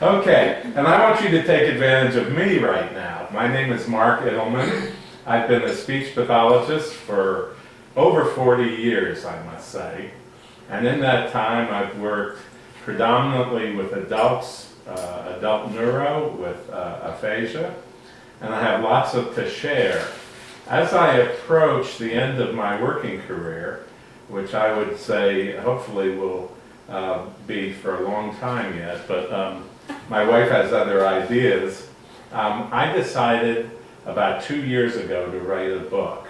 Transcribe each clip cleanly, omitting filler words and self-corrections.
Okay, and I want you to take advantage of me right now. My name is Mark Ittleman. I've been a speech pathologist for over 40 years, I must say. And in that time, I've worked predominantly with adults, adult neuro with aphasia, and I have lots to share. As I approach the end of my working career, which I would say hopefully will be for a long time yet, but my wife has other ideas. I decided about 2 years ago to write a book.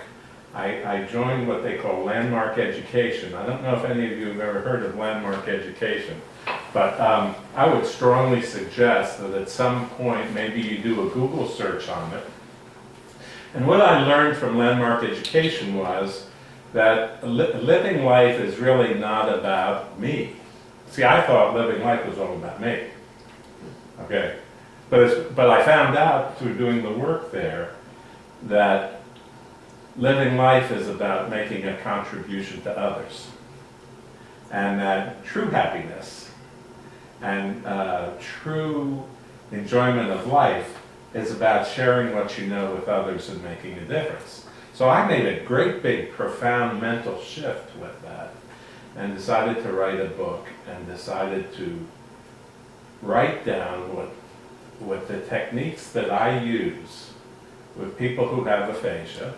I joined what they call Landmark Education. I don't know if any of you have ever heard of Landmark Education, but I would strongly suggest that at some point maybe you do a Google search on it. And what I learned from Landmark Education was that living life is really not about me. See, I thought living life was all about me. Okay, but I found out through doing the work there that living life is about making a contribution to others, and that true happiness and true enjoyment of life is about sharing what you know with others and making a difference. So I made a great big profound mental shift with that and decided to write a book and decided to write down what the techniques that I use with people who have aphasia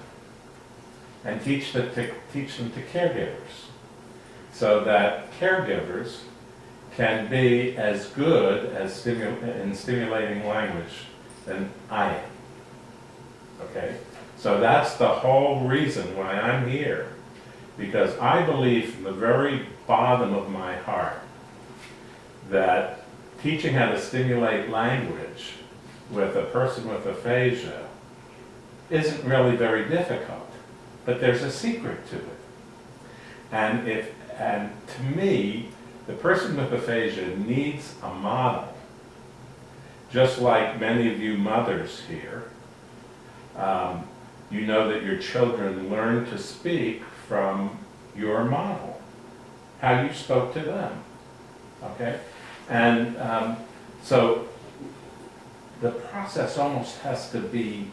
and teach them to caregivers, so that caregivers can be as good as in stimulating language than I am. Okay? So that's the whole reason why I'm here, because I believe from the very bottom of my heart that teaching how to stimulate language with a person with aphasia isn't really very difficult, but there's a secret to it. And to me, the person with aphasia needs a model, just like many of you mothers here. You know that your children learn to speak from your model, how you spoke to them, okay? And so the process almost has to be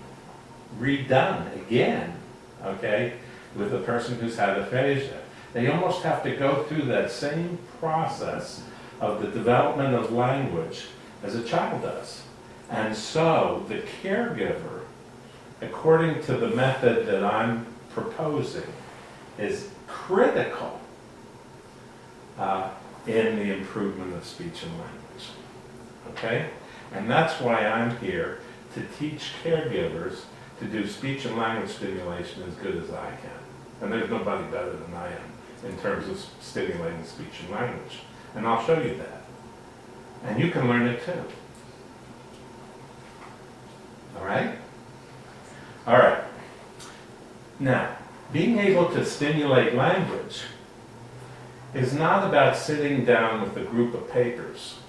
redone again, okay, with a person who's had aphasia. They almost have to go through that same process of the development of language as a child does. And so the caregiver, according to the method that I'm proposing, is critical in the improvement of speech and language. Okay? And that's why I'm here, to teach caregivers to do speech and language stimulation as good as I can. And there's nobody better than I am in terms of stimulating speech and language. And I'll show you that. And you can learn it too. All right? All right. Now, being able to stimulate language is not about sitting down with a group of papers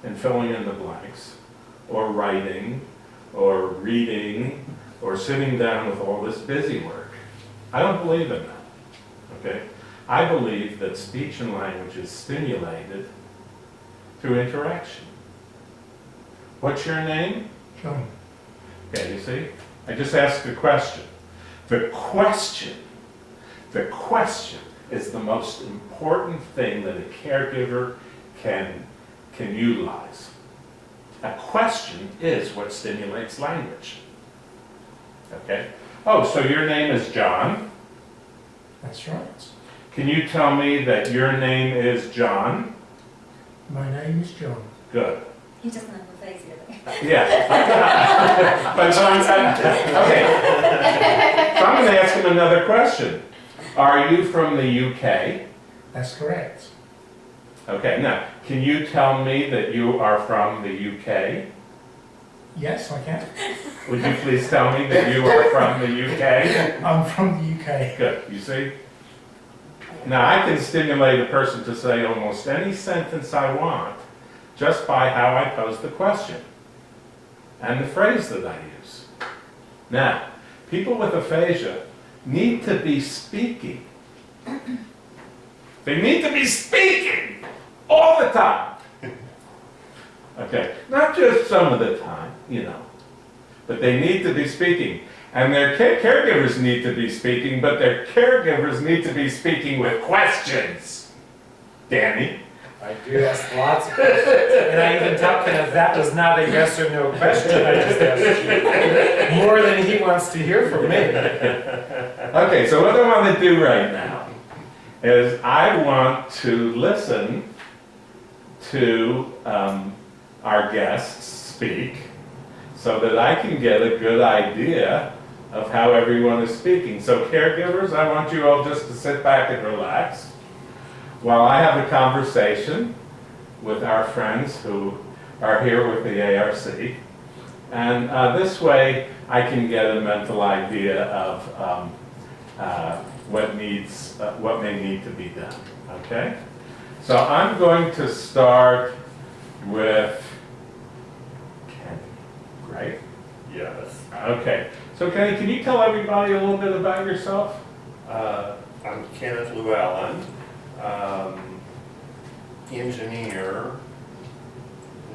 and filling in the blanks, or writing, or reading, or sitting down with all this busy work. I don't believe in that, okay? I believe that speech and language is stimulated through interaction. What's your name? John. Okay, you see? I just asked a question. The question is the most important thing that a caregiver can utilize. A question is what stimulates language. Okay? Oh, so your name is John? That's right. Can you tell me that your name is John? My name is John. Good. He doesn't have aphasia, though. Yeah. But okay. So I'm going to ask him another question. Are you from the UK? That's correct. Okay, now, can you tell me that you are from the UK? Yes, I can. Would you please tell me that you are from the UK? I'm from the UK. Good, you see? Now, I can stimulate a person to say almost any sentence I want just by how I pose the question and the phrase that I use. Now, people with aphasia need to be speaking. They need to be speaking all the time. Okay, not just some of the time, but they need to be speaking. And their caregivers need to be speaking, but their caregivers need to be speaking with questions. Danny? I do ask lots of questions, and I even tell Kenneth that was not a yes or no question, I just asked you. More than he wants to hear from me. Okay, so what I want to do right now is I want to listen to our guests speak so that I can get a good idea of how everyone is speaking. So caregivers, I want you all just to sit back and relax while I have a conversation with our friends who are here with the ARC. And this way I can get a mental idea of what may need to be done, okay? So I'm going to start with Kenny, right? Yes. Okay, so Kenny, can you tell everybody a little bit about yourself? I'm Kenneth Llewellyn, engineer,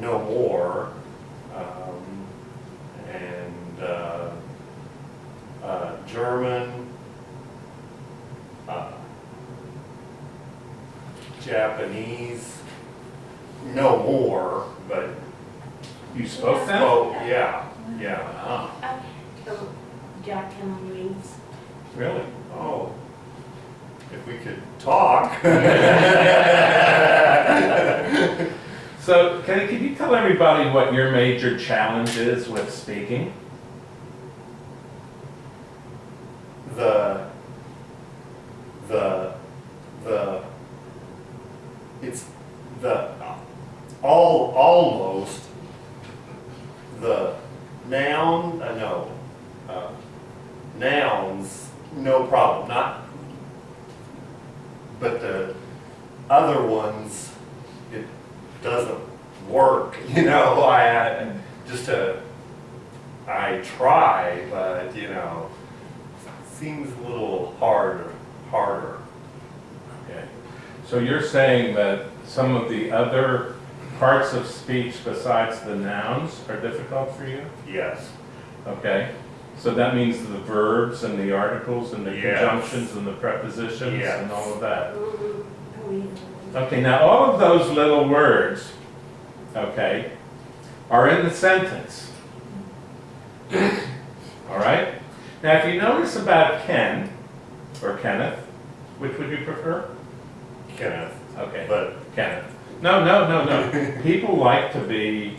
no more, and German, Japanese, no more, but You spoke that? oh yeah. Wow, Japanese. really? Oh, if we could talk. So, Kenny, can you tell everybody what your major challenge is with speaking? It's almost the noun, nouns, no problem, but the other ones, it doesn't work, I try, but, seems a little harder. Okay. So you're saying that some of the other parts of speech besides the nouns are difficult for you? Yes. Okay. So that means the verbs and the articles and the Yes. conjunctions and the prepositions Yes. and all of that. Mm-hmm. Okay, now all of those little words, okay, are in the sentence. All right? Now if you notice about Ken, or Kenneth, which would you prefer? Kenneth, Okay, but Kenneth. No. People like to be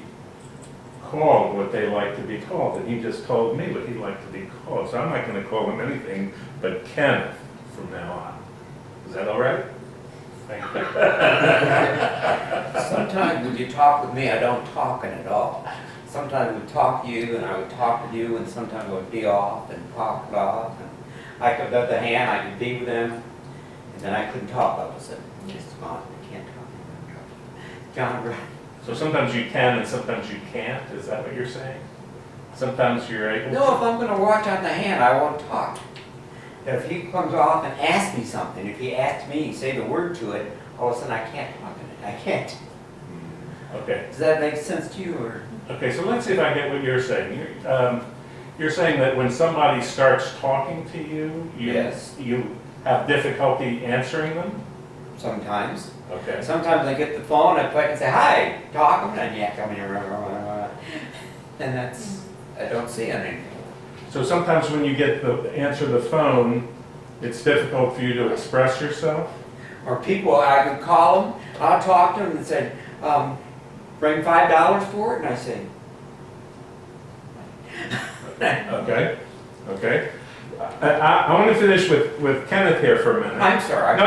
called what they like to be called, and he just told me what he liked to be called, so I'm not going to call him anything but Kenneth from now on. Is that all right? thank you. Sometimes when you talk with me, I don't talk at all. Sometimes we talk to you, and I would talk with you, and sometimes I would be off and talk it off. And I could let the hand, I could be with them, and then I couldn't talk. All of a sudden, just gone. I can't talk anymore. John, right? So sometimes you can and sometimes you can't, is that what you're saying? Sometimes you're able to? No, if I'm going to watch on the hand, I won't talk. If he comes off and asks me something, if he asks me, say the word to it, all of a sudden I can't talk in it. I can't. Okay. Does that make sense to you? Or? Okay, so let's see if I get what you're saying. You're saying that when somebody starts talking to you, Yes. you have difficulty answering them? Sometimes. Okay. Sometimes I get the phone, I put and say, hi, talk, and yeah, come here, and that's, I don't see anything. So sometimes when you answer the phone, it's difficult for you to express yourself? Or people, I could call them, I'll talk to them and say, bring $5 for it, and I say, Okay. I want to finish with Kenneth here for a minute. I'm sorry. No.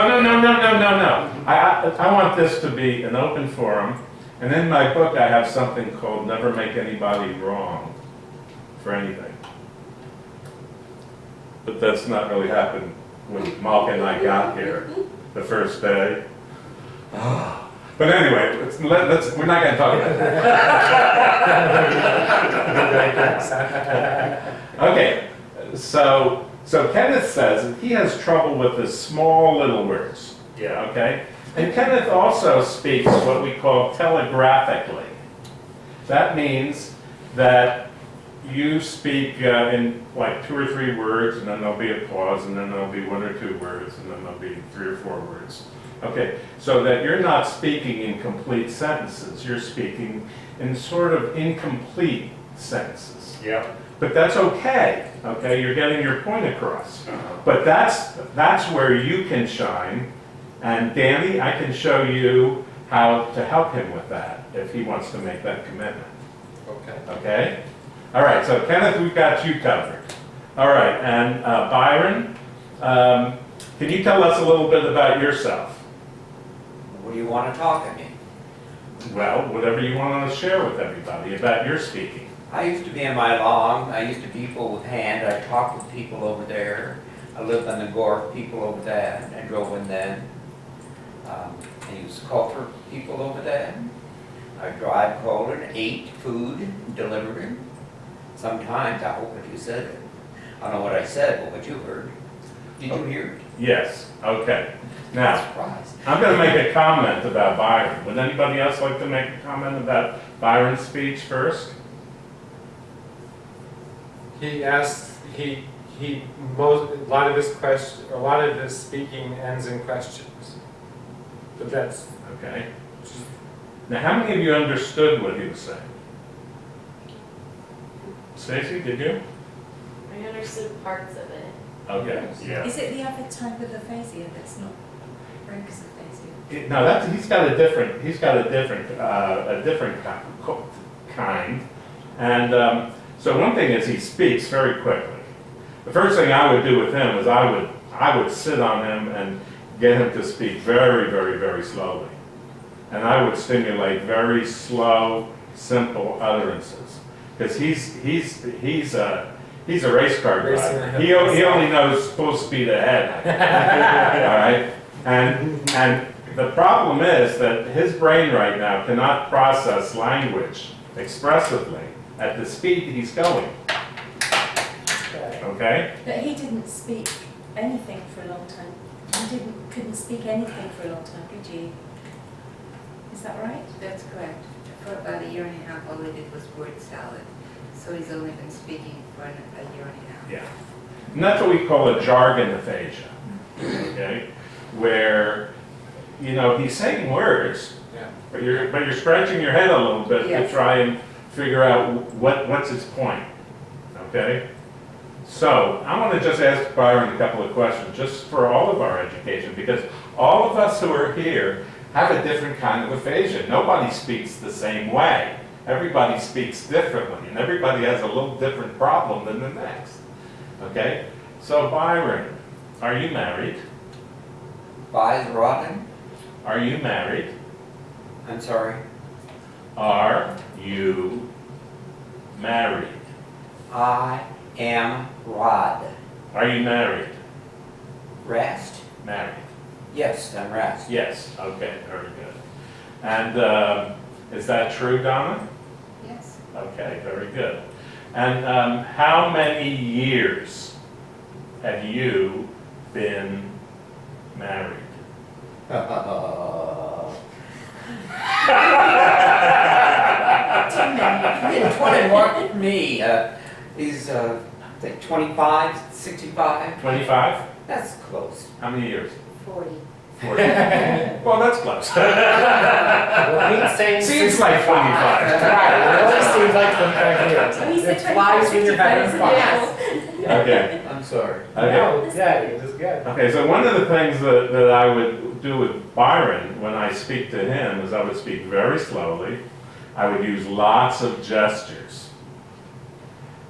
I want this to be an open forum. And in my book, I have something called Never Make Anybody Wrong for Anything. But that's not really happened when Malka and I got here the first day. But anyway, we're not going to talk about that. Okay, so Kenneth says that he has trouble with the small little words. Yeah. Okay? And Kenneth also speaks what we call telegraphically. That means that you speak in like 2 or 3 words, and then there'll be a pause, and then there'll be 1 or 2 words, and then there'll be 3 or 4 words. Okay, so that you're not speaking in complete sentences, you're speaking in sort of incomplete sentences. Yeah. But that's okay, okay, you're getting your point across. But that's where you can shine, and Danny, I can show you how to help him with that, if he wants to make that commitment. Okay. Okay? All right, so Kenneth, we've got you covered. All right, and Byron, can you tell us a little bit about yourself? What do you want to talk to me? Well, whatever you want to share with everybody about your speaking. I used to be in my lawn. I used to people with hand. I talked with people over there. I lived on the Gorf, people over there. I drove in then. I used to culture people over there. I drive cold and ate food, delivered it. Sometimes, I hope what you said. I don't know what I said, but what you heard. Did you hear it? Yes, okay. Now, Surprise. I'm going to make a comment about Byron. Would anybody else like to make a comment about Byron's speech first? He asked, a lot of his speaking ends in questions. But that's, Okay. Now, how many of you understood what he was saying? Stacy, did you? I understood parts of it. Okay. Yeah. Is it the other type of aphasia that's not Broca's aphasia? No, he's got a different kind. And so one thing is he speaks very quickly. The first thing I would do with him is I would sit on him and get him to speak very, very, very slowly. And I would stimulate very slow, simple utterances. Because he's a race car driver. He only knows full speed ahead. All right? And the problem is that his brain right now cannot process language expressively at the speed he's going. Okay? But he didn't speak anything for a long time. He couldn't speak anything for a long time, could you? Is that right? That's correct. For about a year and a half, all I did was word salad. So he's only been speaking for a year and a half. Yeah. And that's what we call a jargon aphasia. Okay? Where, he's saying words, yeah. but you're scratching your head a little bit to Yes. try and figure out what's his point. Okay? So, I want to just ask Byron a couple of questions, just for all of our education, because all of us who are here have a different kind of aphasia. Nobody speaks the same way. Everybody speaks differently, and everybody has a little different problem than the next. Okay? So, Byron, are you married? Buys rotten? Are you married? I'm sorry. Are you married? I am Rod. Are you married? Rest? Married. Yes, I'm rest. Yes. Okay, very good. And is that true, Donna? Yes. Okay, very good. And how many years have you been married? 21, me, he's, I think 25, 65. 25? That's close. How many years? 40. 40. Well, that's close. Well, he's saying Seems like 25. Right, it always seems like 25 years. Oh, he said It flies when you're having 25, fun. Yes. Okay. I'm sorry. Okay. No, yeah, it is good. Okay, so one of the things that I would do with Byron when I speak to him is I would speak very slowly. I would use lots of gestures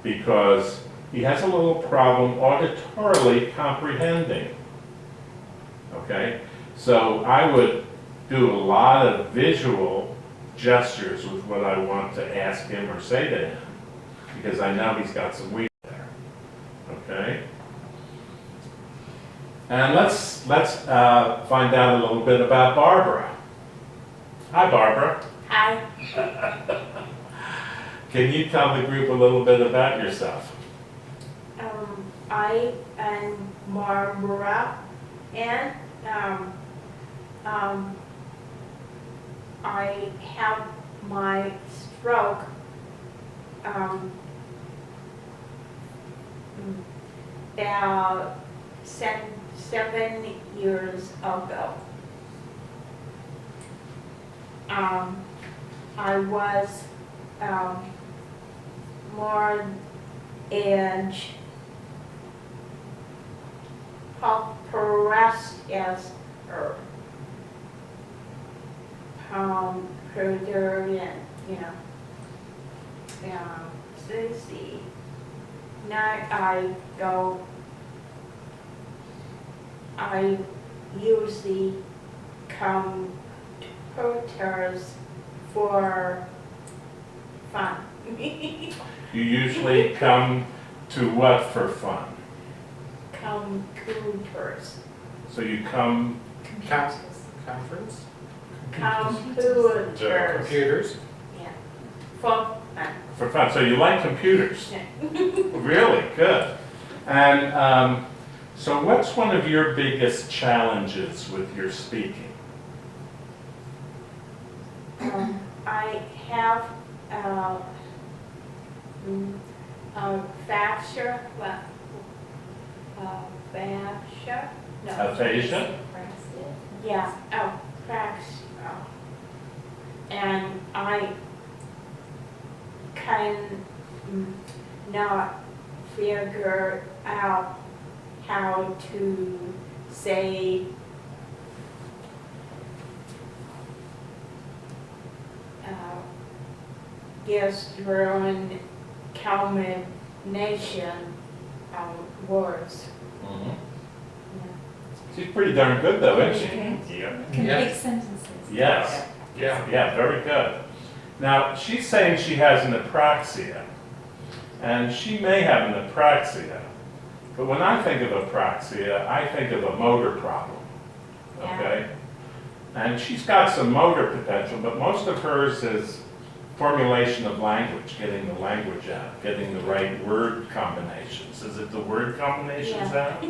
because he has a little problem auditorily comprehending. Okay? So I would do a lot of visual gestures with what I want to ask him or say to him because I know he's got some weakness there. Okay? And let's find out a little bit about Barbara. Hi, Barbara. Hi. Can you tell the group a little bit about yourself? I am Barbara, and I have my stroke, about 7 years ago. I was more age harassed as her. Perseveration, Susie. Now I use the computers for fun. You usually come to what for fun? Computers. So you come, Conference? Computers. Computers? Yeah. For fun. for fun, so you like computers? Yeah. Really, good. And so what's one of your biggest challenges with your speaking? I have Aphasia. Aphasia? No. Aphasia? Yeah, Aphasia. And I can not figure out how to say German combination words. Mm-hmm. She's pretty darn good though, isn't she? Yep. Complete Yes. sentences. Yes. Yeah. Yeah, very good. Now, she's saying she has an apraxia, and she may have an apraxia, but when I think of apraxia, I think of a motor problem, okay? And she's got some motor potential, but most of hers is formulation of language, getting the language out, getting the right word combinations. Is it the word combinations out?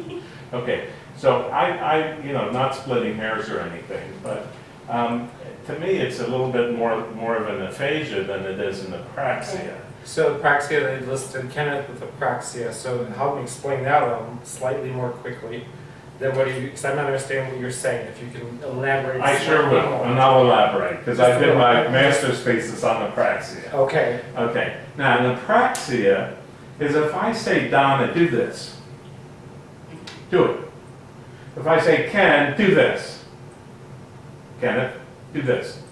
Okay, so I not splitting hairs or anything, but to me, it's a little bit more of an aphasia than it is an apraxia. So apraxia, they listed Kenneth with apraxia, so help me explain that slightly more quickly than what you, because I'm not understanding what you're saying, if you can elaborate. I sure slightly will, more. and I'll elaborate, because I did my master's thesis on apraxia. Okay, Okay, now an apraxia is if I say, Donna, do this, do it. If I say, Ken, do this, Kenneth, do this.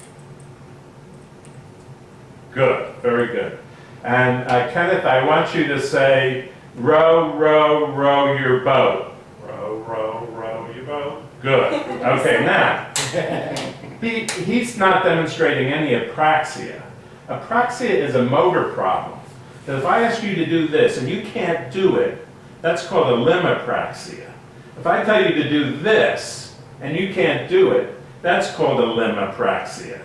Good, very good. And Kenneth, I want you to say, row, row, row your boat. Row, row, row your boat. Good. Okay, now, he's not demonstrating any apraxia. Apraxia is a motor problem. That if I ask you to do this and you can't do it, that's called a limipraxia. If I tell you to do this and you can't do it, that's called a limipraxia.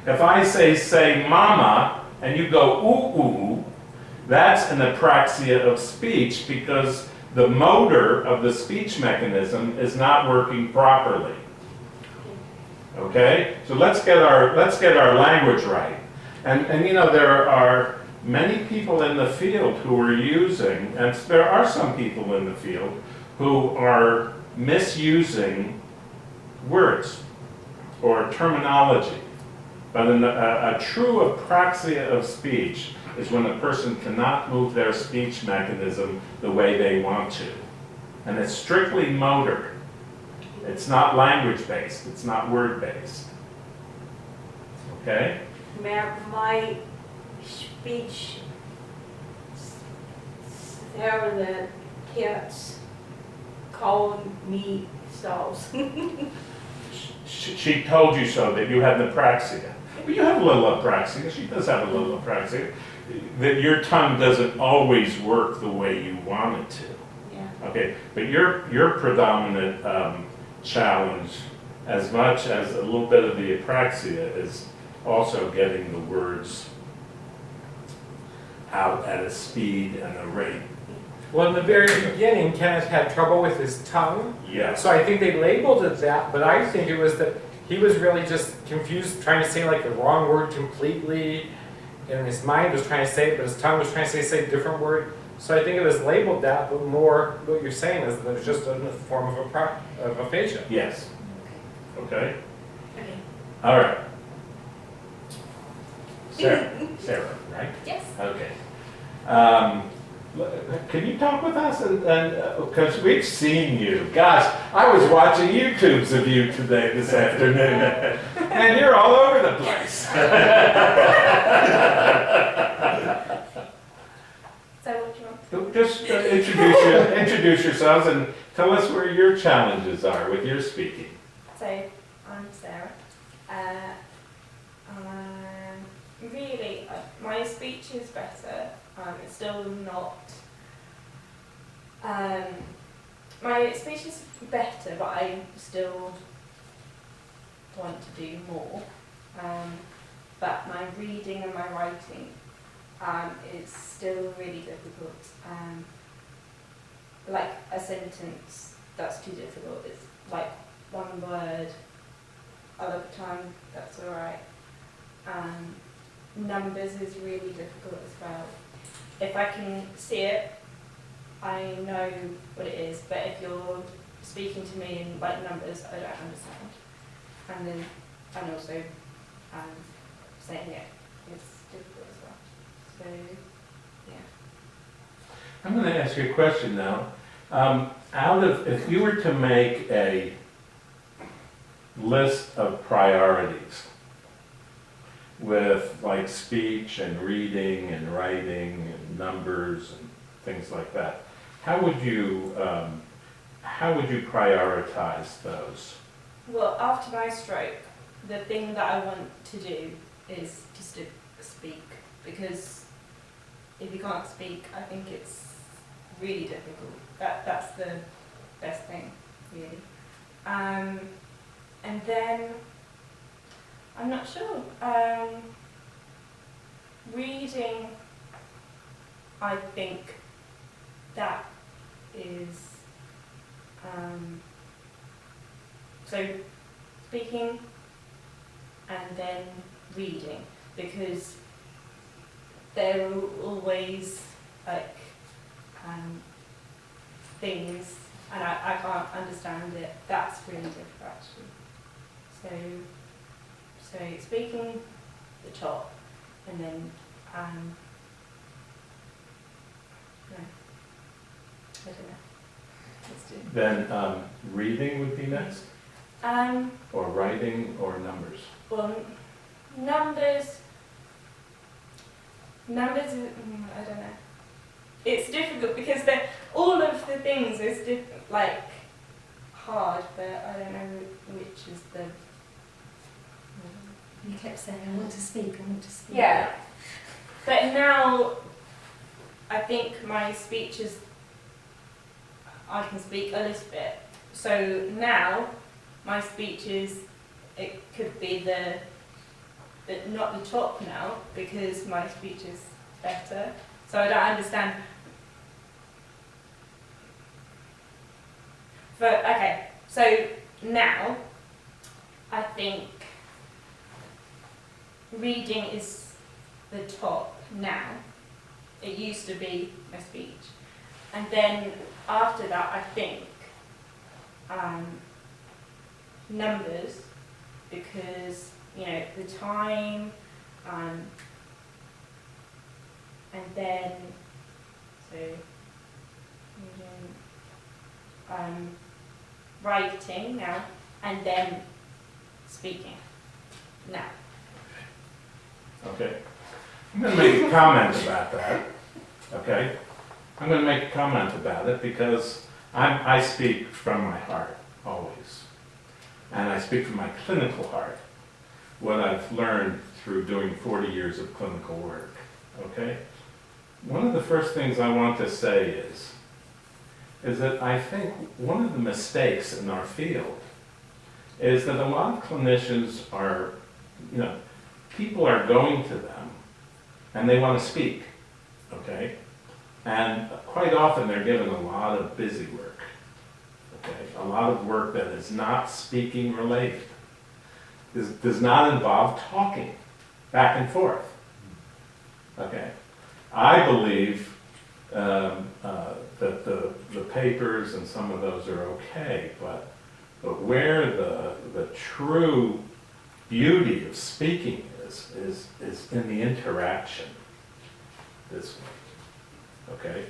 If I say mama, and you go ooh ooh, that's an apraxia of speech because the motor of the speech mechanism is not working properly. Okay? So let's get our language right. And there are many people in the field who are using, and there are some people in the field who are misusing words or terminology. But a true apraxia of speech is when a person cannot move their speech mechanism the way they want to. And it's strictly motor. It's not language-based. It's not word-based. Okay? My speech therapist called me so. She told you so, that you had an apraxia. Well, you have a little apraxia. She does have a little apraxia. That your tongue doesn't always work the way you want it to. Yeah. Okay, but your predominant challenge, as much as a little bit of the apraxia, is also getting the words out at a speed and a rate. well, in the very beginning, Kenneth had trouble with his tongue, Yes. so I think they labeled it that, but I think it was that he was really just confused, trying to say like the wrong word completely, and his mind was trying to say it, but his tongue was trying to say a different word. So I think it was labeled that, but more what you're saying is that it's just a form of aphasia. Yes. Okay? Okay. All right. Sarah, right? Yes. Okay. Can you talk with us? Because we've seen you. Gosh, I was watching YouTubes of you today, this afternoon. And you're all over the place. So what do you want? Just introduce yourselves and tell us where your challenges are with your speaking. So I'm Sarah. Really, my speech is better. It's still not. My speech is better, but I still want to do more. But my reading and my writing is still really difficult. Like a sentence that's too difficult. It's like one word. Other time that's alright. Numbers is really difficult as well. If I can see it, I know what it is, but if you're speaking to me in like numbers, I don't understand. And also saying it is difficult as well. So, yeah. I'm going to ask you a question now. If you were to make a list of priorities with like speech and reading and writing and numbers and things like that, how would you prioritize those? Well, after my stroke, the thing that I want to do is just to speak, because if you can't speak, I think it's really difficult. That's the best thing, really. And then, I'm not sure. Reading, I think that is, so speaking and then reading, because there are always like things, and I can't understand it. That's really difficult actually. So speaking, the top, and then no, I don't know. Let's do. Then reading would be next, or writing, or numbers. Well, numbers is, I don't know. It's difficult because all of the things is like hard, but I don't know which is the. You kept saying, I want to speak, I want to speak. Yeah. But now, I think my speech is, I can speak a little bit. So now, my speech is, it could be not the top now, because my speech is better. So I don't understand. But, okay, so now, I think reading is the top now. It used to be my speech. And then after that, I think numbers, because, you know, the time, and then, so, writing now, and then speaking now. Okay. I'm going to make a comment about that. Okay? I'm going to make a comment about it because I speak from my heart, always. And I speak from my clinical heart, what I've learned through doing 40 years of clinical work. Okay? One of the first things I want to say is that I think one of the mistakes in our field is that a lot of clinicians are, people are going to them and they want to speak, okay? And quite often they're given a lot of busy work, okay? A lot of work that is not speaking related. does not involve talking back and forth. Okay, I believe that the papers and some of those are okay, but where the true beauty of speaking is in the interaction this way. Okay,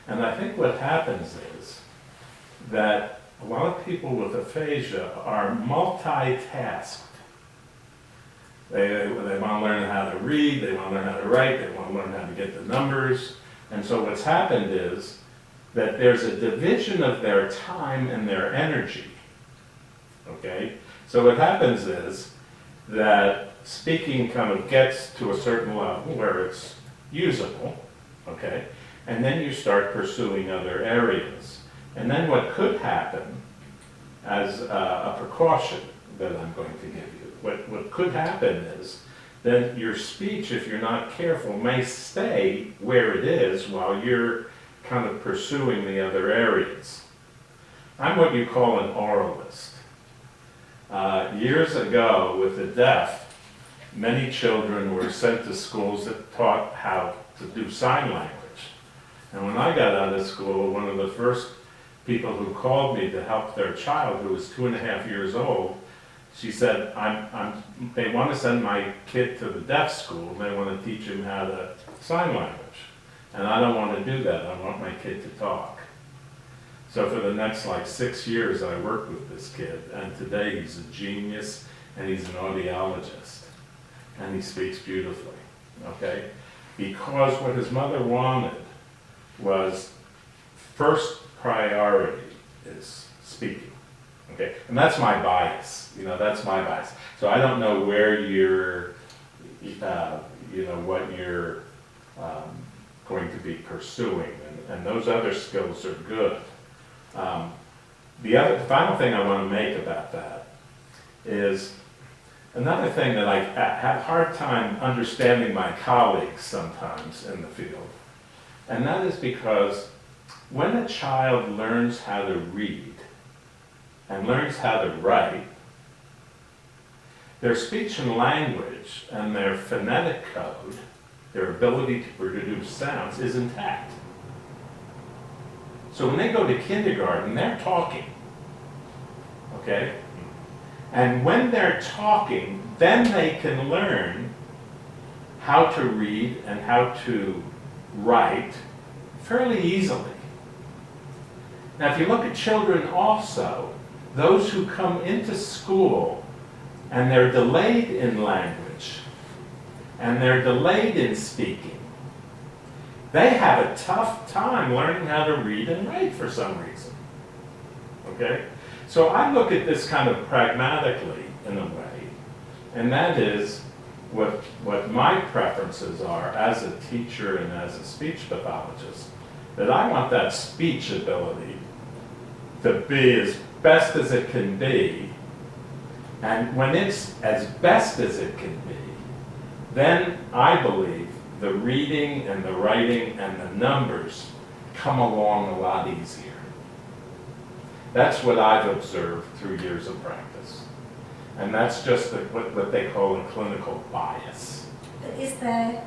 and I think what happens is that a lot of people with aphasia are multitasked. They want to learn how to read, they want to learn how to write, they want to learn how to get the numbers. And so what's happened is that there's a division of their time and their energy. Okay? So what happens is that speaking kind of gets to a certain level where it's usable, okay? And then you start pursuing other areas. And then what could happen as a precaution that I'm going to give you, what could happen is that your speech, if you're not careful, may stay where it is while you're kind of pursuing the other areas. I'm what you call an oralist. Years ago, with the deaf, many children were sent to schools that taught how to do sign language. And when I got out of school, one of the first people who called me to help their child, who was 2.5 years old, she said, they want to send my kid to the deaf school, and they want to teach him how to sign language. And I don't want to do that, I want my kid to talk. So for the next 6 years I worked with this kid, and today he's a genius, and he's an audiologist. And he speaks beautifully, okay? Because what his mother wanted was, first priority is speaking. Okay, and that's my bias. That's my bias. So I don't know where you're, what you're going to be pursuing, and those other skills are good. The final thing I want to make about that is another thing that I have a hard time understanding my colleagues sometimes in the field, and that is because when a child learns how to read and learns how to write, their speech and language and their phonetic code, their ability to produce sounds, is intact. So when they go to kindergarten, they're talking, okay? And when they're talking, then they can learn how to read and how to write fairly easily. Now, if you look at children also, those who come into school and they're delayed in language and they're delayed in speaking, they have a tough time learning how to read and write for some reason. Okay? So I look at this kind of pragmatically in a way, and that is what my preferences are as a teacher and as a speech pathologist, that I want that speech ability to be as best as it can be, and when it's as best as it can be, then I believe the reading and the writing and the numbers come along a lot easier. That's what I've observed through years of practice. And that's just what they call a clinical bias. Is there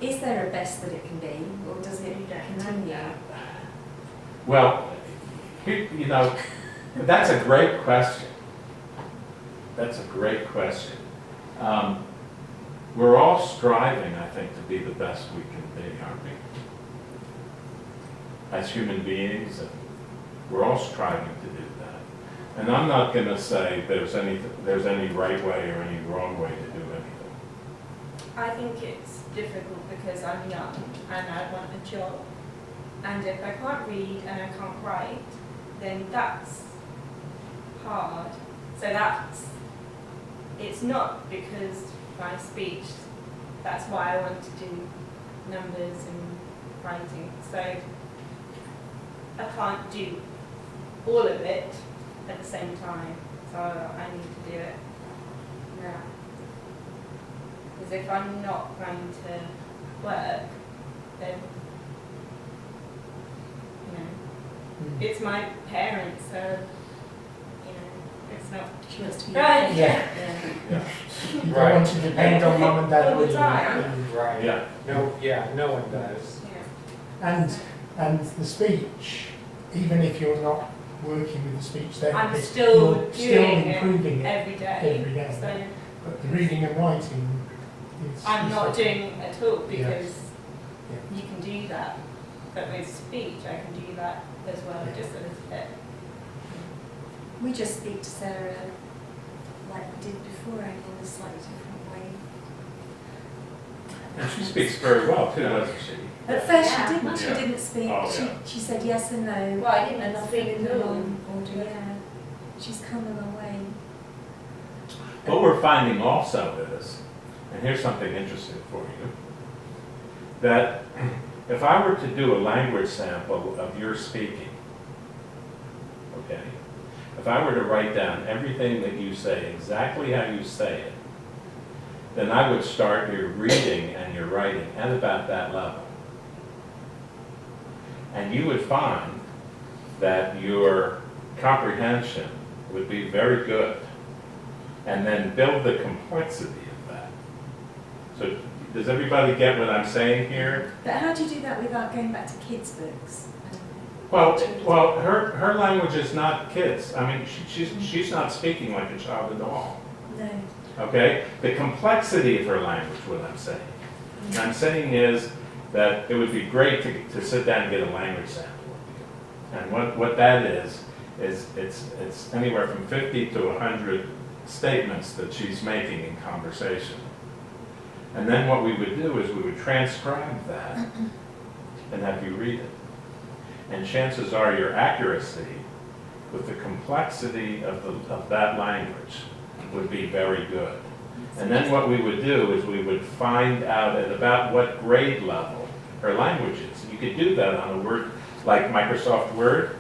a best that it can be, or does it continue? Well, that's a great question. That's a great question. We're all striving, I think, to be the best we can be, aren't we? As human beings, and we're all striving to do that. And I'm not going to say there's any right way or any wrong way to do anything. I think it's difficult because I'm young and I want a job. And if I can't read and I can't write, then that's hard. So it's not because my speech, that's why I want to do numbers and writing. So I can't do all of it at the same time. So I need to do it now. Because if I'm not going to work, then it's my parents, so it's It's not. She wants to be. Right. Yeah. Yeah. You don't Right. want to depend on mum and dad. All the do you? time. Right. Yeah. No one does. Yeah. And the speech, even if you're not working with the speech I'm therapist, still you're still doing improving it. every day. Every day. So But the reading and writing is. I'm is not like- doing it at all because Yeah. you can do that. But with speech, I can do that as well, Yeah. just a little bit. We just speak to Sarah like we did before, only in a slightly different way. And she speaks very well too, doesn't she? At first Yeah. she didn't. She Yeah. didn't speak. Oh, she yeah. she said yes and no. Well, I didn't and I'll speak fill in the too. long order. Yeah, she's come a long way. What we're finding also is, and here's something interesting for you, that if I were to do a language sample of your speaking, okay, if I were to write down everything that you say, exactly how you say it, then I would start your reading and your writing at about that level. And you would find that your comprehension would be very good. And then build the complexity of that. So does everybody get what I'm saying here? But how do you do that without going back to kids' books? Well, her language is not kids. I mean, she's not speaking like a child at all. No. Okay? The complexity of her language, what I'm saying. What I'm saying is that it would be great to sit down and get a language sample. And what that is it's anywhere from 50 to 100 statements that she's making in conversation. And then what we would do is we would transcribe that and have you read it. And chances are your accuracy with the complexity of that language would be very good. And then what we would do is we would find out at about what grade level her language is. You could do that on a word like Microsoft Word.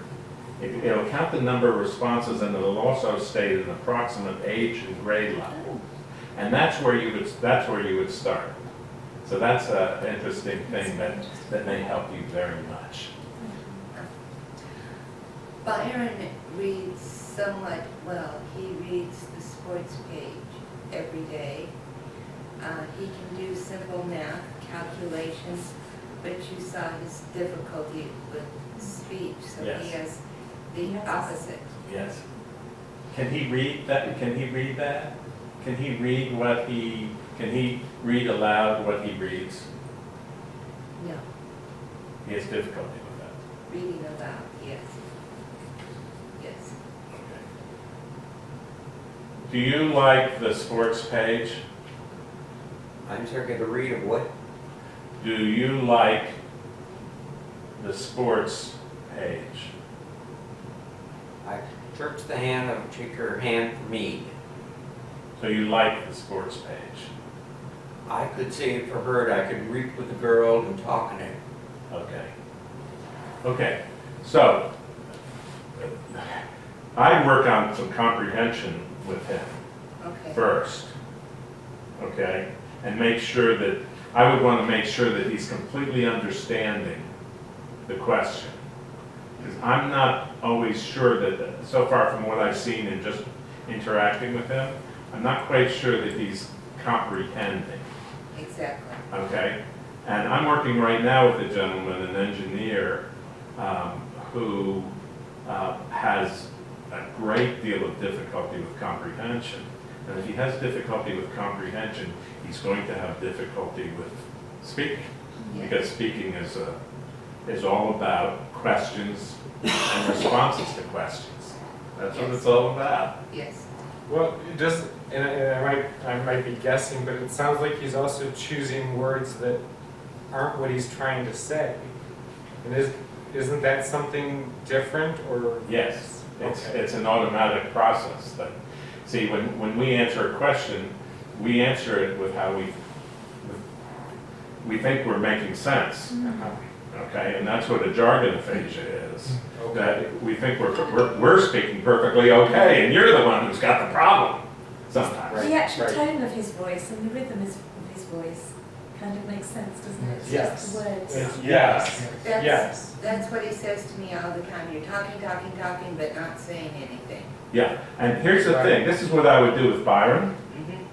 It'll count the number of responses and it'll also state an approximate age and grade level. And that's where you would start. So that's an interesting thing that may help you very much. Byron reads somewhat well. He reads the sports page every day. He can do simple math calculations, but you saw his difficulty with speech, so Yes. he has the opposite. Yes. Can he read that? Can he read that? Can he read can he read aloud what he reads? No, He has difficulty with that. reading aloud, yes. Yes. Okay. Do you like the sports page? I'm sorry, get a read of what? Do you like the sports page? I jerked the hand of shake her hand for me. So you like the sports page? I could say it for her, I could read with the girl and talk in it. Okay. Okay, so I work on some comprehension with him Okay. first, okay? And make sure that, I would want to make sure that he's completely understanding the question. Because I'm not always sure that, so far from what I've seen in just interacting with him, I'm not quite sure that he's comprehending. Exactly. Okay, and I'm working right now with a gentleman, an engineer, who has a great deal of difficulty with comprehension. And if he has difficulty with comprehension, he's going to have difficulty with speaking, Yeah. because speaking is all about questions and responses to questions. That's what it's all about. Yes. Well, just, and I might be guessing, but it sounds like he's also choosing words that aren't what he's trying to say. And isn't that something different, or? Yes, Okay. it's an automatic process. That, see, when we answer a question, we answer it with how we think we're making sense. Uh-huh. Okay, and that's what a jargon aphasia is. Okay. That we think we're speaking perfectly okay, and you're the one who's got the problem sometimes. Right, The actual right. tone of his voice and the rhythm of his voice kind of makes sense, doesn't it? It's Yes. just the words. Yes. That's, Yes. that's what he says to me all the time. You're talking, talking, talking, but not saying anything. Yeah, and here's the thing, this is what I would do with Byron. Mhm.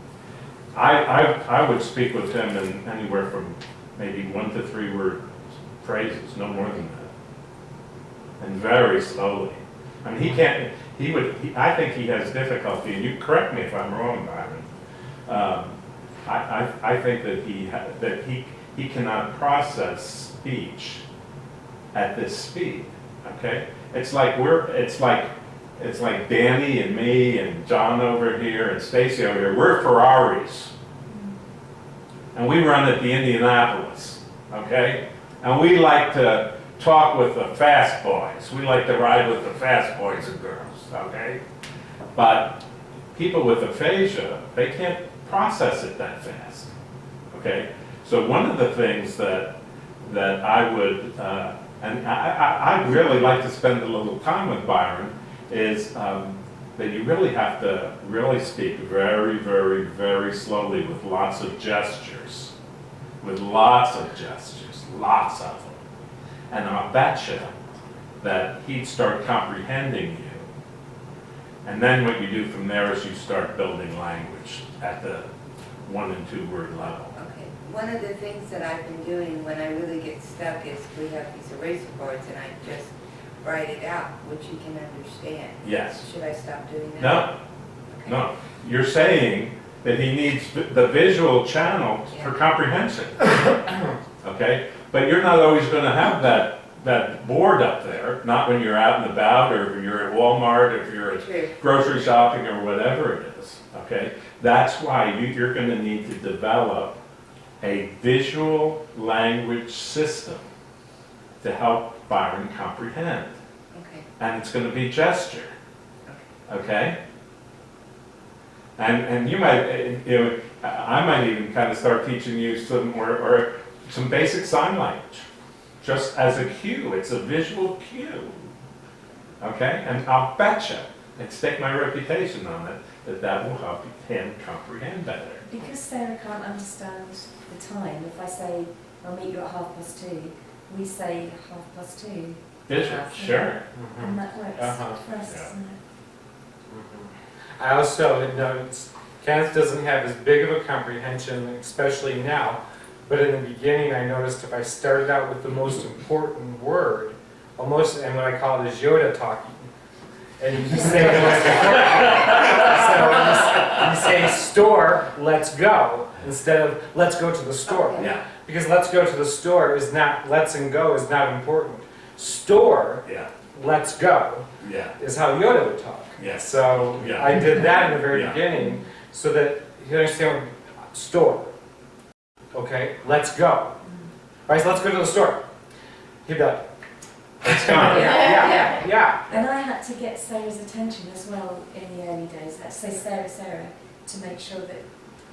I would speak with him in anywhere from maybe 1 to 3 word phrases, no more than that. And very slowly. I mean, I think he has difficulty, and you correct me if I'm wrong, Byron. I think that he cannot process speech at this speed, okay? It's like Danny and me and John over here and Stacy over here, we're Ferraris. And we run at the Indianapolis, okay? And we like to talk with the fast boys. We like to ride with the fast boys and girls, okay? But people with aphasia, they can't process it that fast, okay? So one of the things that I would, and I'd really like to spend a little time with Byron, is that you really have to really speak very, very, very slowly with lots of gestures. With lots of gestures, lots of them. And I'll bet you that he'd start comprehending you. And then what you do from there is you start building language at the 1 and 2 word level. Okay. One of the things that I've been doing when I really get stuck is we have these eraser boards and I just write it out, which you can understand. Yes. Should I stop doing that? No, Okay. no. You're saying that he needs the visual channel for comprehension. Okay? But you're not always going to have that board up there, not when you're out and about, or if you're at Walmart, or if you're True. at grocery shopping, or whatever it is. Okay? That's why you're going to need to develop a visual language system to help Byron comprehend. Okay. And it's going to be gesture. Okay? And you might, I might even kind of start teaching you some, or some basic sign language, just as a cue. It's a visual cue. Okay? And I'll betcha, and stake my reputation on it, that will help him comprehend better. Because Sarah can't understand the time, if I say, I'll meet you at 2:30, we say 2:30, Visual, sure. and that works Uh-huh. for us, Yeah. doesn't it? I also noticed Kenneth doesn't have as big of a comprehension, especially now, but in the beginning I noticed if I started out with the most important word, almost, and what I call it is Yoda talking. And you say the most important. So you say store, let's go, instead of let's go to the store. Okay. Yeah, Because let's go to the store is not, let's and go is not important. Store, yeah, let's go, yeah, is how Yoda would talk. yes. So Yeah. I did that in the very Yeah. beginning so that you understand store. Okay, let's go. All right, so let's go to the store. He'd be like, It's gone. yeah. And I had to get Sarah's attention as well in the early days. Let's say Sarah, to make sure that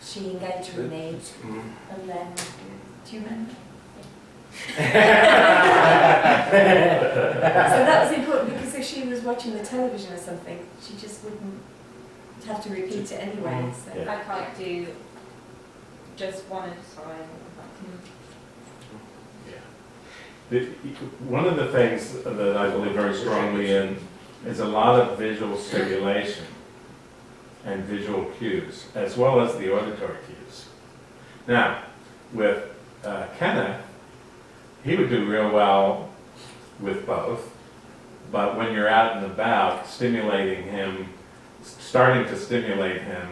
she engaged with me. Mm. And then, do you remember? So that was important because if she was watching the television or something, she just wouldn't have to repeat it anyway. So. Yeah. I can't do just one at a time. One of the things that I believe very strongly in is a lot of visual stimulation and visual cues, as well as the auditory cues. Now, with Kenneth, he would do real well with both, but when you're out and about, stimulating him, starting to stimulate him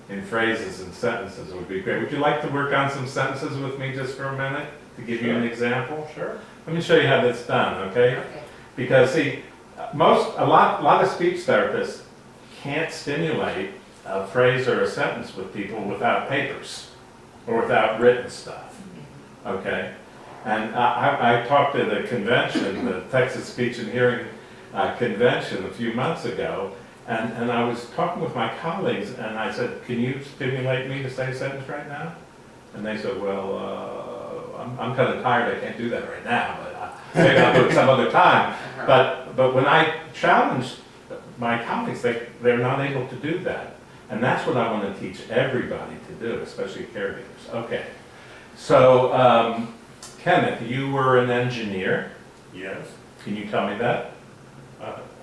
in phrases and sentences would be great. Would you like to work on some sentences with me just for a minute, to give you an example? Sure. Let me show you how that's done, okay? Okay. Because see, a lot of speech therapists can't stimulate a phrase or a sentence with people without papers or without written stuff, okay? And I talked at a convention, the Texas Speech and Hearing Convention a few months ago, and I was talking with my colleagues, and I said, can you stimulate me to say a sentence right now? And they said, well, I'm kind of tired, I can't do that right now, but maybe I'll do it some other time. But when I challenged my colleagues, they're not able to do that. And that's what I want to teach everybody to do, especially caregivers. Okay, So, Kenneth, you were an engineer. Yes, Can you tell me that?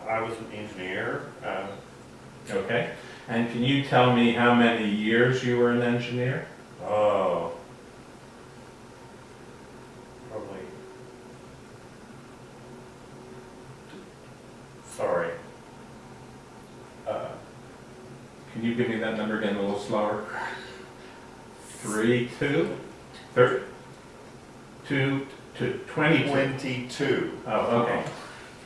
I was an engineer. Okay. And can you tell me how many years you were an engineer? Oh, probably. Sorry. Can you give me that number again a little slower? 3, 2, 30, 2, 22. 22. Oh, okay.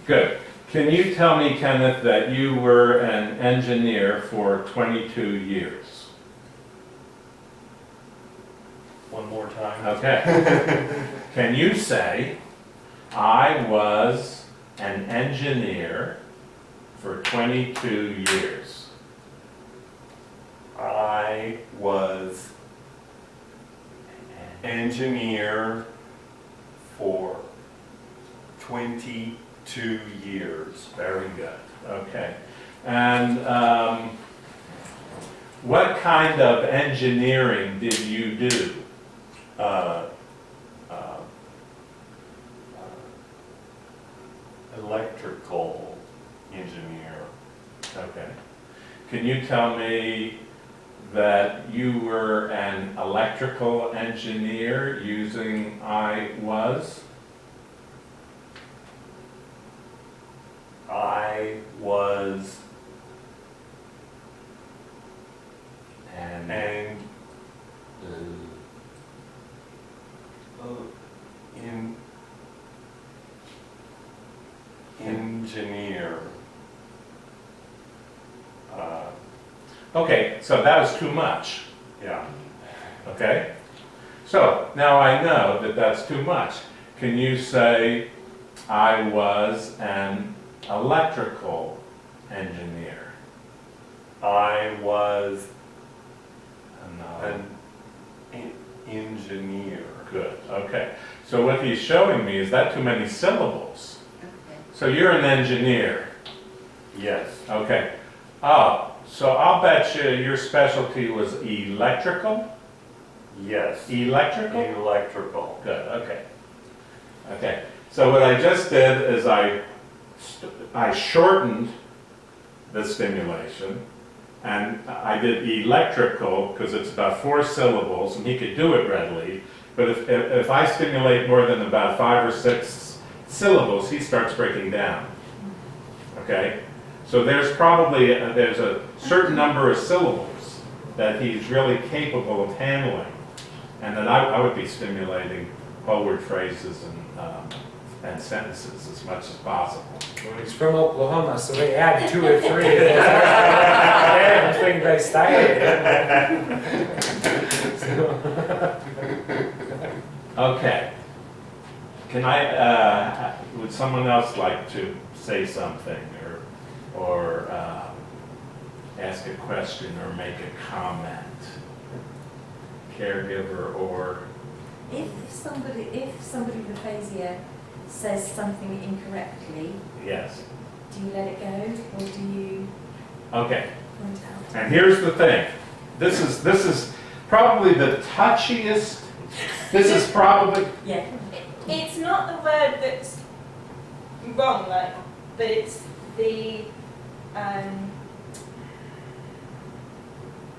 Good. Can you tell me, Kenneth, that you were an engineer for 22 years? One more time. Okay. Can you say, I was an engineer for 22 years? I was engineer for 22 years. Very good. Okay. And what kind of engineering did you do? Electrical engineer. Okay. Can you tell me that you were an electrical engineer using I was? I was And an engineer. okay, so that was too much. Yeah. Okay? So now I know that that's too much. Can you say, I was an electrical engineer? I was No. an engineer. Good, okay. So what he's showing me is that too many syllables. Okay. So you're an engineer. Yes. Okay. Oh, so I'll bet you your specialty was electrical? Yes. Electrical? Electrical. Good, okay. Okay, so what I just did is I shortened the stimulation, and I did electrical because it's about 4 syllables, and he could do it readily. But if I stimulate more than about 5 or 6 syllables, he starts breaking down. Okay, so there's probably there's a certain number of syllables that he's really capable of handling, and then I would be stimulating whole word phrases and sentences as much as possible. Well, he's from Oklahoma, so they add 2 or 3. Everything they started. Okay. Can I? Would someone else like to say something, or ask a question, or make a comment? Caregiver, or If somebody with aphasia says something incorrectly, yes. do you let it go or do you Okay. point out? And here's the thing. This is probably the touchiest. This is probably. Yeah. It's not the word that's wrong, like, but it's the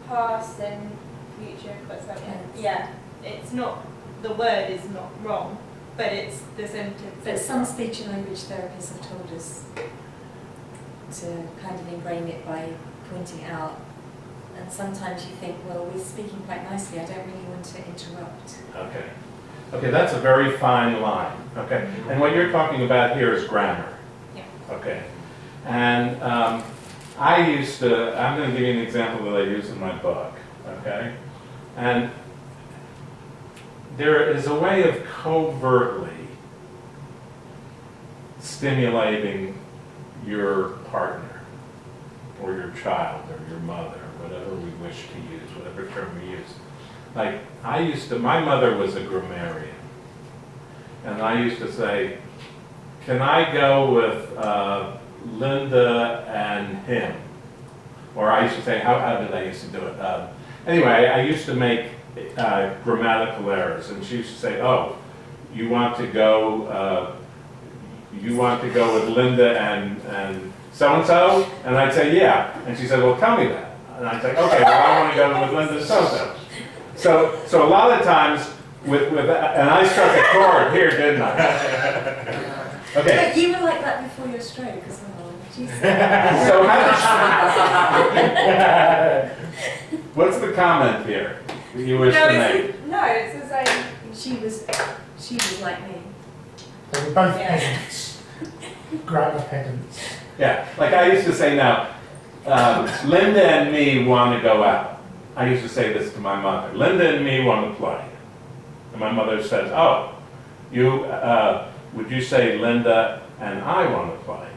past and future. What's that? Tense. Yeah, it's not, the word is not wrong, but it's the sentence. But is some wrong. speech and language therapists have told us to kind of ingrain it by pointing out. And sometimes you think, well, we're speaking quite nicely, I don't really want to interrupt. Okay. Okay, that's a very fine line. Okay. And what you're talking about here is grammar. Yeah. Okay. And I used to, I'm going to give you an example that I use in my book. Okay. And there is a way of covertly stimulating your partner or your child or your mother, whatever we wish to use, whatever term we use. Like, my mother was a grammarian, and I used to say, can I go with Linda and him? Or I used to say, how did I used to do it? Anyway, I used to make grammatical errors, and she used to say, "Oh, you want to go with Linda and so and so?" And I'd say, "Yeah," and she said, "Well, tell me that." And I'd say, "Okay, well, I want to go with Linda so and so." So a lot of times with and I struck a chord here, didn't I? Okay. But you were like that before your stroke as well. Jesus. So how what's the comment here that you wish to make? It's the same. She was like me. They were both Yeah. pedants, grammar pedants. Yeah, like I used to say now, Linda and me want to go out. I used to say this to my mother. Linda and me want to play. And my mother says, "Oh, would you say Linda and I want to play?"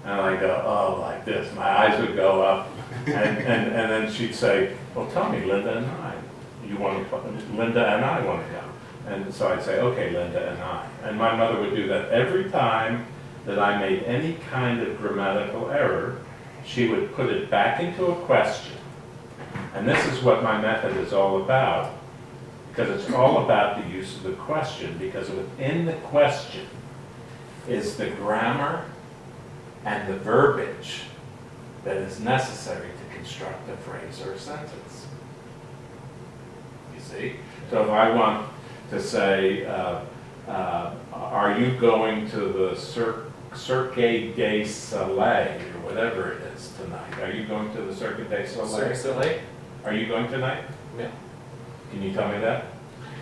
And I go, "Oh," like this. My eyes would go up. And then she'd say, "Well, tell me, Linda and I. You want to play? Linda and I want to go." And so I'd say, "Okay, Linda and I." And my mother would do that every time that I made any kind of grammatical error. She would put it back into a question. And this is what my method is all about, because it's all about the use of the question, because within the question is the grammar and the verbiage that is necessary to construct a phrase or a sentence. You see? So if I want to say, are you going to the Cirque du Soleil, or whatever it is tonight? Are you going to the Cirque du Soleil? Soleil? Are you going tonight? No. Can you tell me that?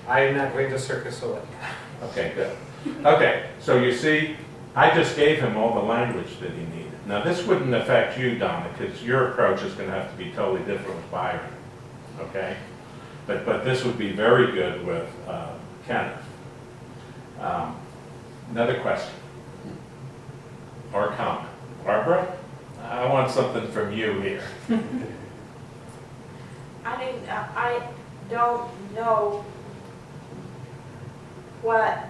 I am not going to Circus Soleil. Okay, good. Okay, so you see, I just gave him all the language that he needed. Now, this wouldn't affect you, Donna, because your approach is going to have to be totally different with Byron, okay? But this would be very good with Kenneth. Another question or comment. Barbara, I want something from you here. I mean, I don't know what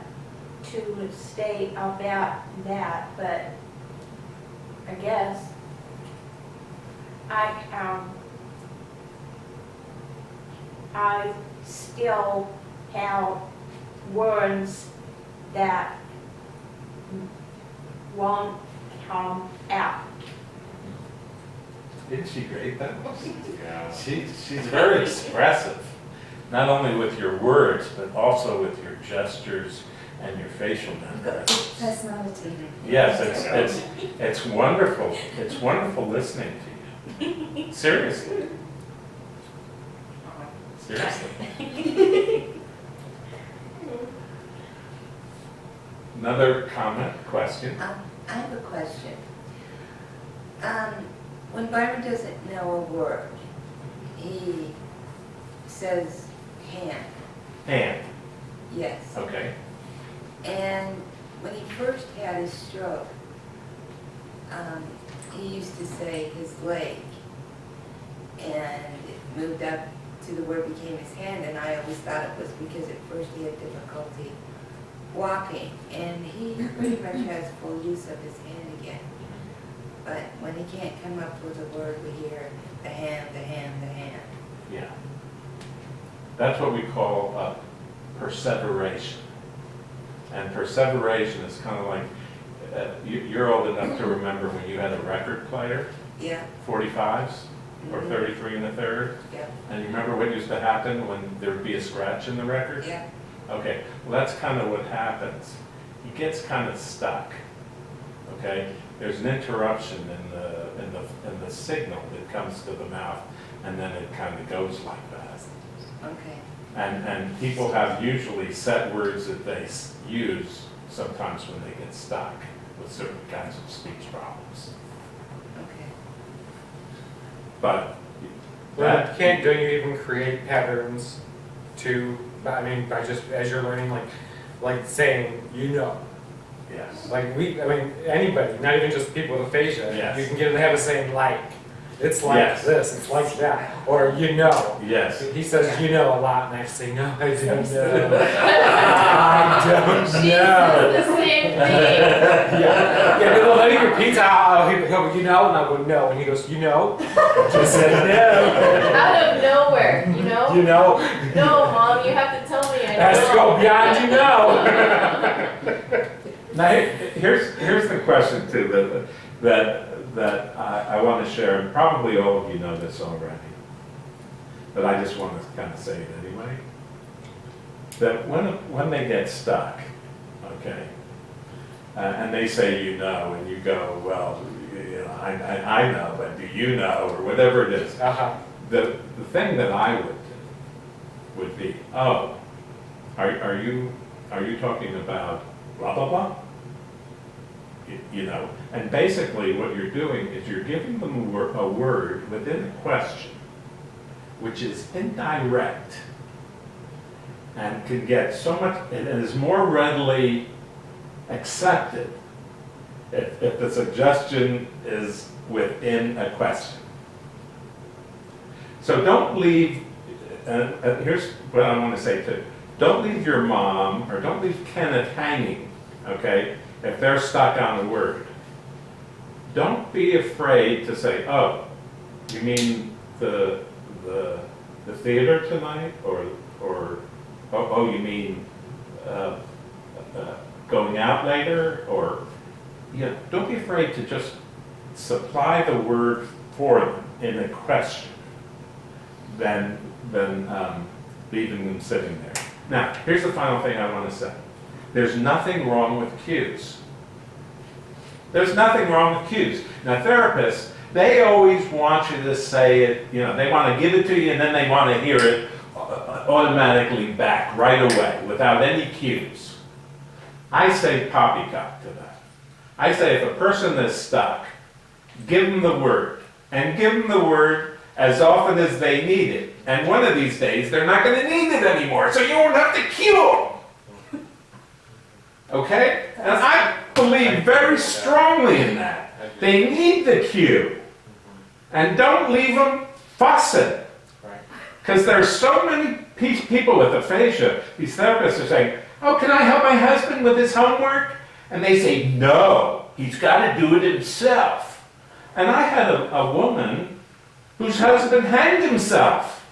to say about that, but I guess I still have words that won't come out. Isn't she great, that was? Yeah. She's very expressive, not only with your words, but also with your gestures and your facial mannerisms. Personality. Yes, it's wonderful. It's wonderful listening to you. Seriously. Seriously. Another comment, question? I have a question. When Byron doesn't know a word, he says hand. Hand. Yes. Okay. And when he first had his stroke, he used to say his leg, and it moved up to the word became his hand, and I always thought it was because at first he had difficulty walking, and he pretty much has full use of his hand again. But when he can't come up with a word, we hear the hand, the hand, the hand. Yeah. That's what we call perseveration. And perseveration is kind of like, you're old enough to remember when you had a record player, Yeah, 45s or 33 and a third. yeah, And you remember what used to happen when there would be a scratch in the record? yeah. Okay, well that's kind of what happens. He gets kind of stuck. Okay, there's an interruption in the signal that comes to the mouth, and then it kind of goes like that. Okay. And people have usually set words that they use sometimes when they get stuck with certain kinds of speech problems. Okay. But Don't you even create patterns by just as you're learning, like saying, yes. like anybody, not even just people with aphasia, Yes. you can get them to have a saying like, it's like Yes. this, it's like that, or Yes. He says a lot, and I have to say, no, I don't know. I don't She know. said the same thing. Yeah, no, then he repeats he'll go, and I'll go, no, and he goes, just said no. Out of nowhere, know. You know? No, Mom, you have to tell me. I Has to go beyond you know. Now, here's the question too that I want to share, and probably all of you know this already, but I just want to kind of say it anyway. That when they get stuck, okay, and they say you know, and you go, well, you know, I know, but do you know, or whatever it is. Uh-huh. The thing that I would do would be, oh, are you talking about blah blah blah? You know, and basically what you're doing is you're giving them a word within a question, which is indirect and can get so much, and is more readily accepted if the suggestion is within a question. So don't leave, here's what I want to say too. Don't leave your mom, or don't leave Kenneth hanging, okay, if they're stuck on a word. Don't be afraid to say, oh, you mean the theater tonight? Or oh, you mean going out later? Or, yeah, don't be afraid to just supply the word for them in a question than leaving them sitting there. Now, here's the final thing I want to say. There's nothing wrong with cues. There's nothing wrong with cues. Now, therapists, they always want you to say it, you know, they want to give it to you and then they want to hear it automatically back right away without any cues. I say poppycock to that. I say if a person is stuck, give them the word, and give them the word as often as they need it. And one of these days, they're not going to need it anymore, so you won't have to cue them. Okay? And I believe very strongly in that. They need the cue. And don't leave them fussing. Because there's so many people with aphasia, these therapists are saying, oh, can I help my husband with his homework? And they say, no, he's got to do it himself. And I had a woman whose husband hanged himself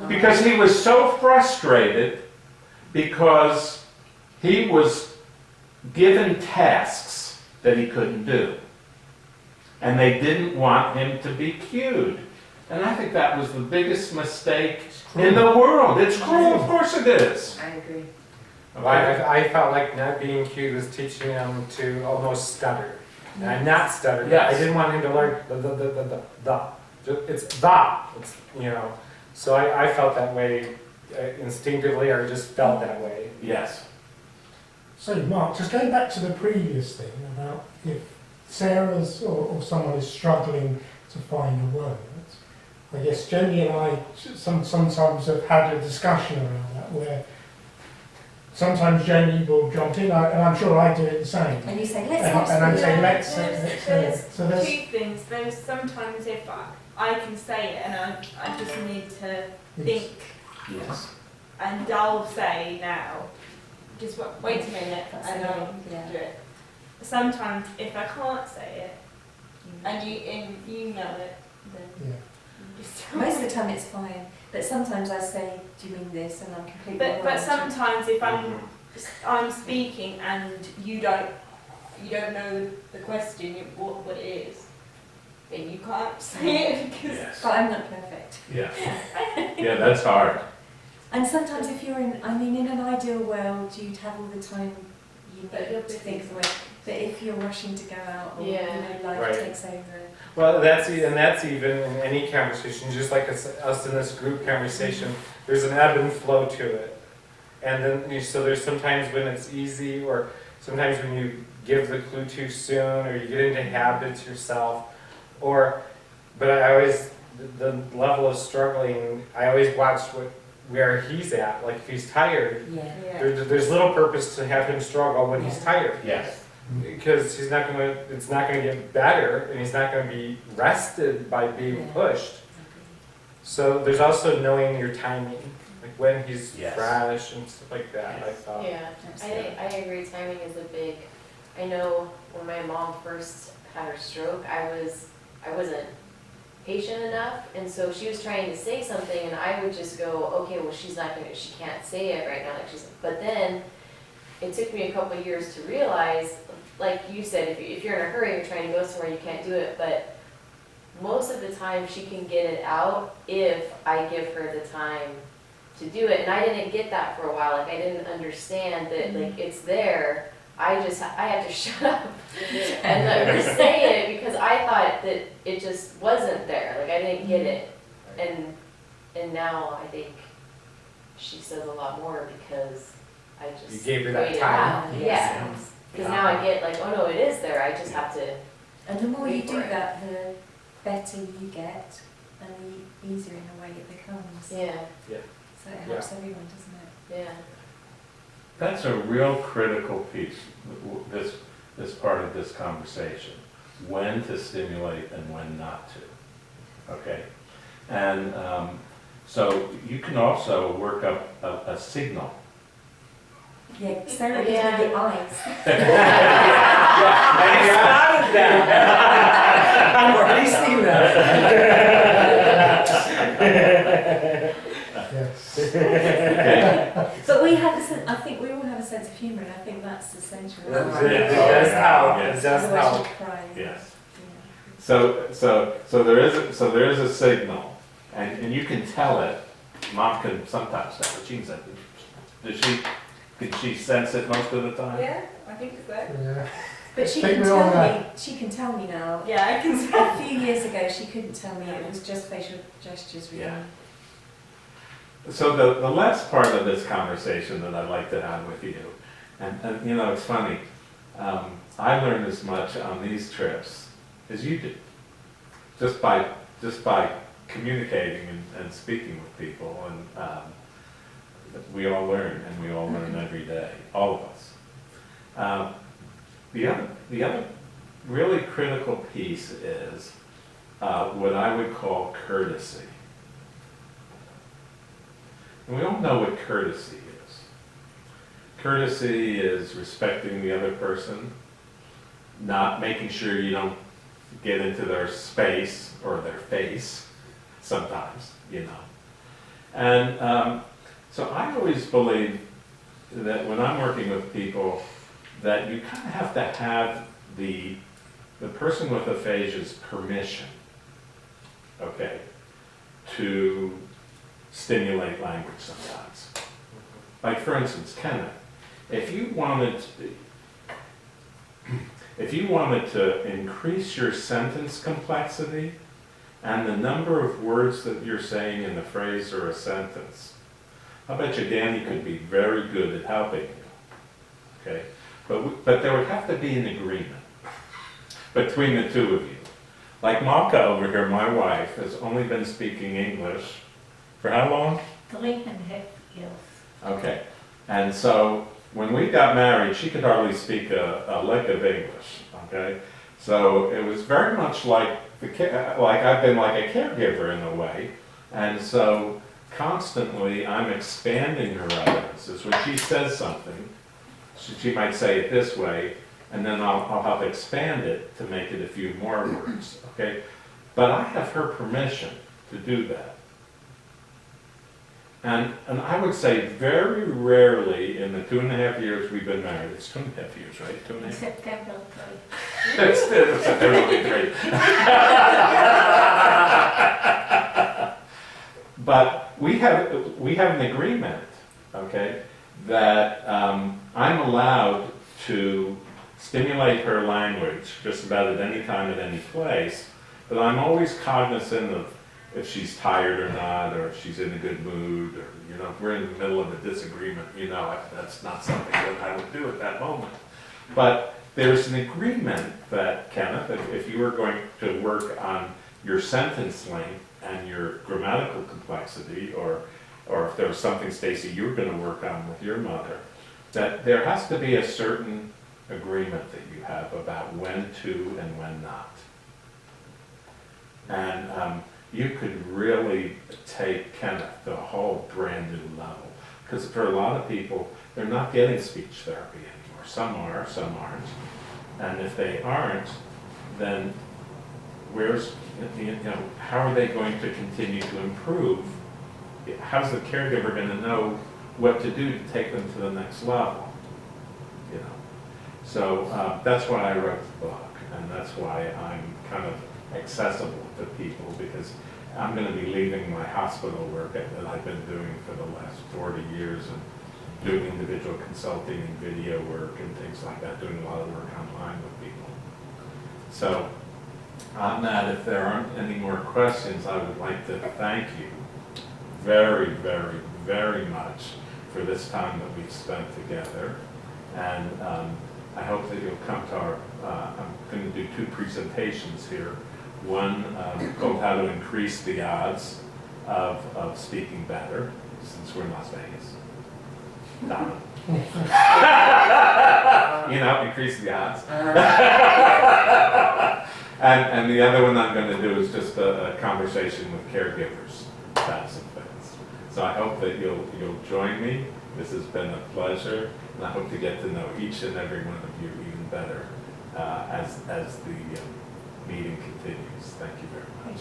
because he was so frustrated because he was given tasks that he couldn't do. And they didn't want him to be cued. And I think that was the biggest mistake in the world. It's cruel, of course it is. I agree. I felt like not being cued was teaching him to almost stutter. And not stutter. Yes. I didn't want him to learn the. It's the. It's, you know. So I felt that way instinctively, or just felt that way. Yes. So, Mark, just going back to the previous thing about if Sarah's or someone is struggling to find a word, I guess Jenny and I sometimes have had a discussion around that where sometimes Jenny will jump in, and I'm sure I do it the same. And you say, let's And I'm saying, let's There's so there's two things. There's sometimes if I can say it and I just need to think, Yes. and I'll say now, just wait a minute That's and okay, I'll yeah. do it. Sometimes if I can't say it and you know it, then yeah. you just Most of the time it's fine, but sometimes I say, do you mean this? And I'm completely But wrong. sometimes if I'm speaking and you don't know the question, what it is, then you can't say it because. Yes. But I'm not perfect. Yeah. Yeah, that's hard. And sometimes if you're in an ideal world, you'd have all the time you But need you're to busy. think of the way. But if you're rushing to go out or life Right. takes over. Well, that's even in any conversation, just like us in this group conversation, there's an ebb and flow to it. And then, so there's sometimes when it's easy, or sometimes when you give the clue too soon, or you get into habits yourself, but I always, the level of struggling, I always watch where he's at. Like if he's tired, Yeah. there's little purpose to have him struggle when he's tired. Yes. Because it's not going to get better, and he's not going to be rested by being pushed. So there's also knowing your timing, like when he's Yes. fresh and stuff like that. I thought. Yeah, I agree. Timing is a big. I know when my mom first had her stroke, I wasn't patient enough, and so she was trying to say something, and I would just go, okay, well, she's not gonna, she can't say it right now, like she's, but then it took me a couple of years to realize, like you said, if you're in a hurry, you're trying to go somewhere, you can't do it, but most of the time she can get it out if I give her the time to do it, and I didn't get that for a while, like I didn't understand that, like, it's there, I had to shut up and let her say it because I thought that it just wasn't there. Like I didn't get it, and now I think she says a lot more because I just You gave her that point it time. out. Yeah, because now I get like, oh no, it is there. I just have to. And the more you Wait do for it. that, the better you get, and the easier in a way it becomes. Yeah, So it helps everyone, doesn't it? yeah. That's a real critical piece, this part of this conversation. When to stimulate and when not to, okay? And so you can also work up a signal. Yeah, Sarah gives Yeah. me the eyes. I spotted that. I've already seen that. Yes. Okay. But we have I think we all have a sense of humour, and I think that's essential. It does help. It Yes. does Otherwise help. you'd cry. Yes. Yeah. So there is a signal, and you can tell it. Mom can sometimes tell it. She can sense it. Can she sense it most of the time? Yeah, I think so. Yeah. But she Take can me on tell that. me. She can tell me now. Yeah, I can say. A few years ago, she couldn't tell me. It was just facial gestures, really. Yeah. So the last part of this conversation that I'd like to have with you, and you know, it's funny, I learned as much on these trips as you did, just by communicating and speaking with people, and we all learn, and we all learn every day, all of us. The other really critical piece is what I would call courtesy. And we all know what courtesy is. Courtesy is respecting the other person, not making sure you don't get into their space or their face sometimes, you know. And so I always believe that when I'm working with people, that you kind of have to have the person with aphasia's permission, okay, to stimulate language sometimes. Like for instance, Kenneth, if you wanted to increase your sentence complexity and the number of words that you're saying in a phrase or a sentence, I bet you Danny could be very good at helping you, okay? But there would have to be an agreement between the two of you. Like Malka over here, my wife, has only been speaking English for how long? 3.5 years. Okay. And so when we got married, she could hardly speak a lick of English, okay? So it was very much like I've been like a caregiver in a way. And so constantly I'm expanding her utterances. When she says something, she might say it this way, and then I'll help expand it to make it a few more words, okay? But I have her permission to do that. And I would say very rarely in the 2.5 years we've been married, it's 2.5 years, right? 2.5? September 3. It's September 3. But we have an agreement, okay, that I'm allowed to stimulate her language just about at any time, at any place, but I'm always cognizant of if she's tired or not, or if she's in a good mood, or, you know, if we're in the middle of a disagreement, you know, that's not something that I would do at that moment. But there's an agreement that, Kenneth, if you were going to work on your sentence length and your grammatical complexity, or if there was something, Stacy, you were going to work on with your mother, that there has to be a certain agreement that you have about when to and when not. And you could really take Kenneth to a whole brand new level. Because for a lot of people, they're not getting speech therapy anymore. Some are, some aren't. And if they aren't, then where's, you know, how are they going to continue to improve? How's the caregiver going to know what to do to take them to the next level? You know, so that's why I wrote the book, and that's why I'm kind of accessible to people, because I'm going to be leaving my hospital work that I've been doing for the last 40 years and doing individual consulting and video work and things like that, doing a lot of work online with people. So on that, if there aren't any more questions, I would like to thank you very, very, very much for this time that we've spent together. And I hope that you'll come to our, I'm going to do 2 presentations here. One called How to Increase the Odds of Speaking Better, since we're in Las Vegas. Donna. You know, increase the odds. And the other one I'm going to do is just a conversation with caregivers about some things. So I hope that you'll join me. This has been a pleasure, and I hope to get to know each and every one of you even better as the meeting continues. Thank you very much.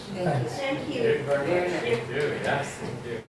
Thank you. Thank you very much. Thank you. Yes, thank you.